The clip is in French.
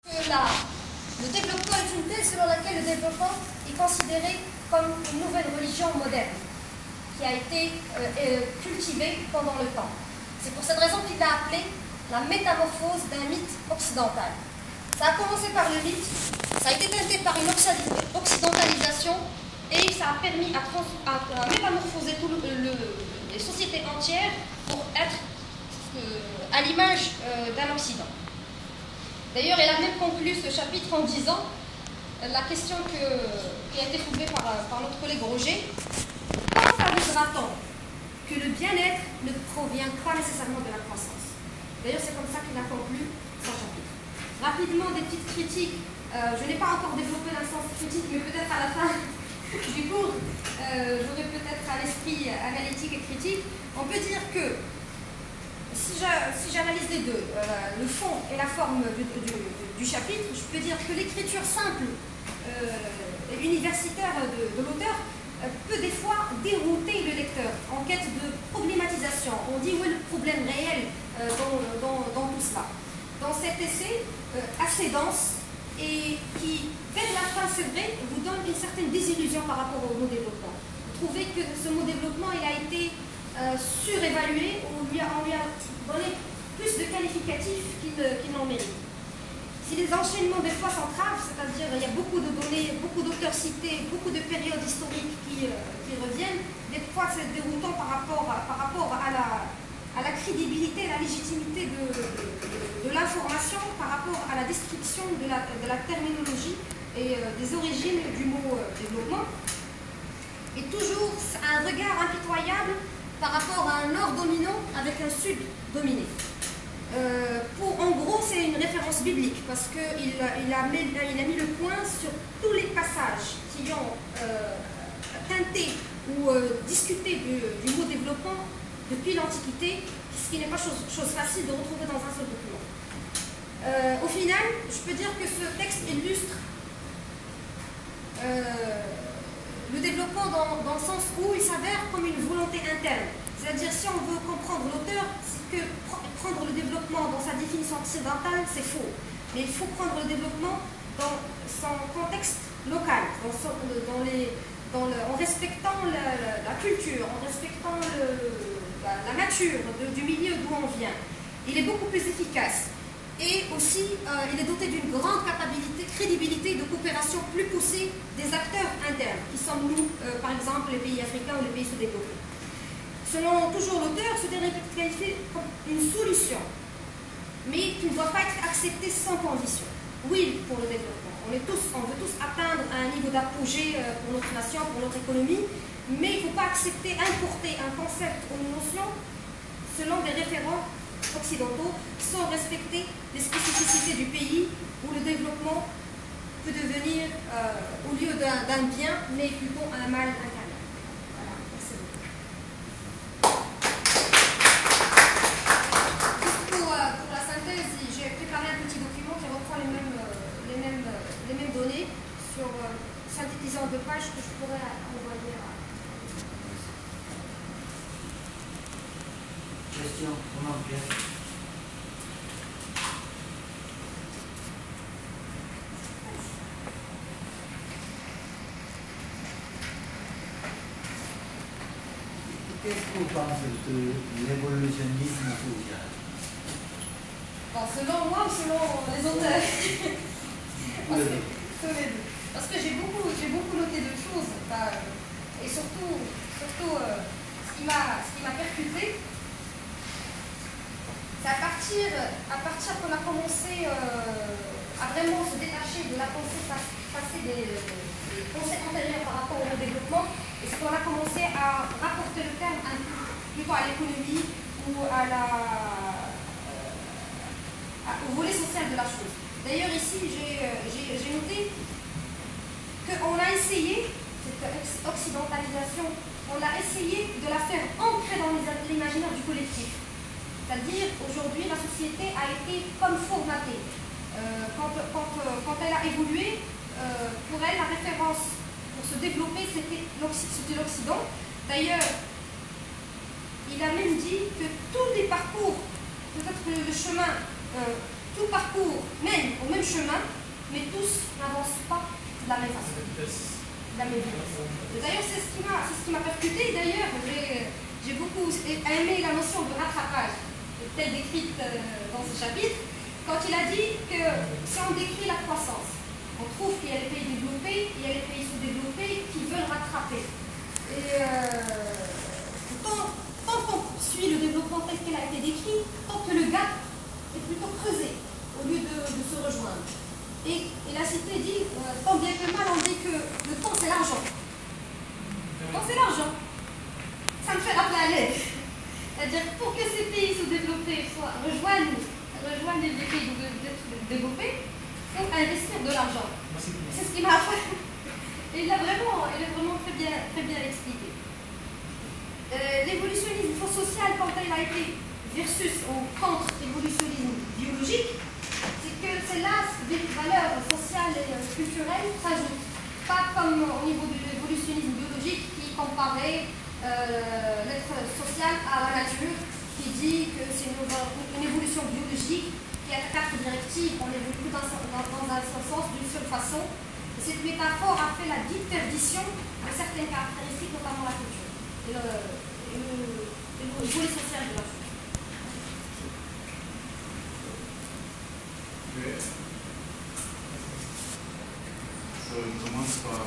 Le développement est une thèse selon laquelle le développement est considéré comme une nouvelle religion moderne qui a été cultivée pendant le temps. C'est pour cette raison qu'il l'a appelée la métamorphose d'un mythe occidental. Ça a commencé par le mythe, ça a été teinté par une occidentalisation et ça a permis à métamorphoser les sociétés entières pour être à l'image d'un Occident. D'ailleurs, elle a même conclu ce chapitre en disant la question qui a été soulevée par notre collègue Roger. Comment s'avisera-t-on que le bien-être ne provient pas nécessairement de la croissance? D'ailleurs, c'est comme ça qu'il a conclu son chapitre. Rapidement, des petites critiques. Je n'ai pas encore développé dans le sens critique, mais peut-être à la fin du cours, j'aurai peut-être à l'esprit analytique et critique. On peut dire que si j'analyse les deux, le fond et la forme du chapitre, je peux dire que l'écriture simple et universitaire de l'auteur peut des fois dérouter le lecteur en quête de problématisation. On dit où est le problème réel dans tout cela. Dans cet essai assez dense et qui, vers la fin, c'est vrai, vous donne une certaine désillusion par rapport au mot développement. Vous trouvez que ce mot développement, il a été surévalué, on lui a donné plus de qualificatifs qu'il n'en mérite. Si les enchaînements des fois s'entravent, c'est-à-dire il y a beaucoup de données, beaucoup d'auteurs cités, beaucoup de périodes historiques qui reviennent, des fois c'est déroutant par rapport à la crédibilité, la légitimité de l'information, par rapport à la description de la terminologie et des origines du mot développement. Et toujours un regard impitoyable par rapport à un nord dominant avec un sud dominé. En gros, c'est une référence biblique parce qu'il a mis le point sur tous les passages qui ont teinté ou discuté du mot développement depuis l'Antiquité, ce qui n'est pas chose facile de retrouver dans un seul document. Au final, je peux dire que ce texte illustre le développement dans le sens où il s'avère comme une volonté interne. C'est-à-dire, si on veut comprendre l'auteur, c'est que prendre le développement dans sa définition occidentale, c'est faux. Mais il faut prendre le développement dans son contexte local, en respectant la culture, en respectant la nature du milieu d'où on vient. Il est beaucoup plus efficace. Et aussi, il est doté d'une grande crédibilité de coopération plus poussée des acteurs internes, qui sommes nous, par exemple, les pays africains ou les pays sous-développés. Selon toujours l'auteur, ce dernier peut être qualifié comme une solution, mais qui ne doit pas être acceptée sans condition. Oui, pour le développement. On veut tous atteindre un niveau d'apogée pour notre nation, pour notre économie, mais il ne faut pas importer un concept ou une notion selon des référents occidentaux sans respecter les spécificités du pays où le développement peut devenir, au lieu d'un bien, mais plutôt un mal intérieur. Voilà, merci beaucoup. Pour la synthèse, j'ai préparé un petit document qui reprend les mêmes données sur synthétisant 2 pages que je pourrais envoyer à... Question, comment bien? Qu'est-ce que vous pensez de l'évolutionnisme social? Selon moi ou selon les auteurs? Parce que j'ai beaucoup noté de choses. Et surtout ce qui m'a percuté, c'est à partir qu'on a commencé à vraiment se détacher de la pensée passée des pensées antérieures par rapport au développement, et c'est qu'on a commencé à rapporter le terme plutôt à l'économie ou au volet social de la chose. D'ailleurs, ici, j'ai noté qu'on a essayé, cette occidentalisation, on a essayé de la faire ancrer dans l'imaginaire du collectif. C'est-à-dire, aujourd'hui, la société a été comme formatée. Quand elle a évolué, pour elle, la référence pour se développer, c'était l'Occident. D'ailleurs, il a même dit que tous les parcours, peut-être que le chemin, tout parcours mène au même chemin, telle décrite dans ce chapitre, quand il a dit que si on décrit la croissance, on trouve qu'il y a les pays développés, il y a les pays sous-développés qui veulent rattraper. Et tant qu'on suit le développement tel qu'il a été décrit, tant que le gap est plutôt creusé au lieu de se rejoindre. Et la cité dit, tant bien que mal, on dit que le temps c'est l'argent. Le temps c'est l'argent. Ça me fait rappeler à l'aide. C'est-à-dire pour que ces pays sous-développés rejoignent les pays développés, il faut investir de l'argent. C'est ce qui m'a fait. Et il a vraiment très bien expliqué. L'évolutionnisme social, quand il a été versus ou contre l'évolutionnisme biologique, c'est que c'est là des valeurs sociales et culturelles s'ajoutent. Pas comme au niveau de l'évolutionnisme biologique qui comparait l'être social à la nature, qui dit que c'est une évolution biologique, qui a quatre directives, on évolue dans un sens d'une seule façon. Et cette métaphore a fait la déperdition de certaines caractéristiques, notamment la culture et le volet social de la chose. Il commence par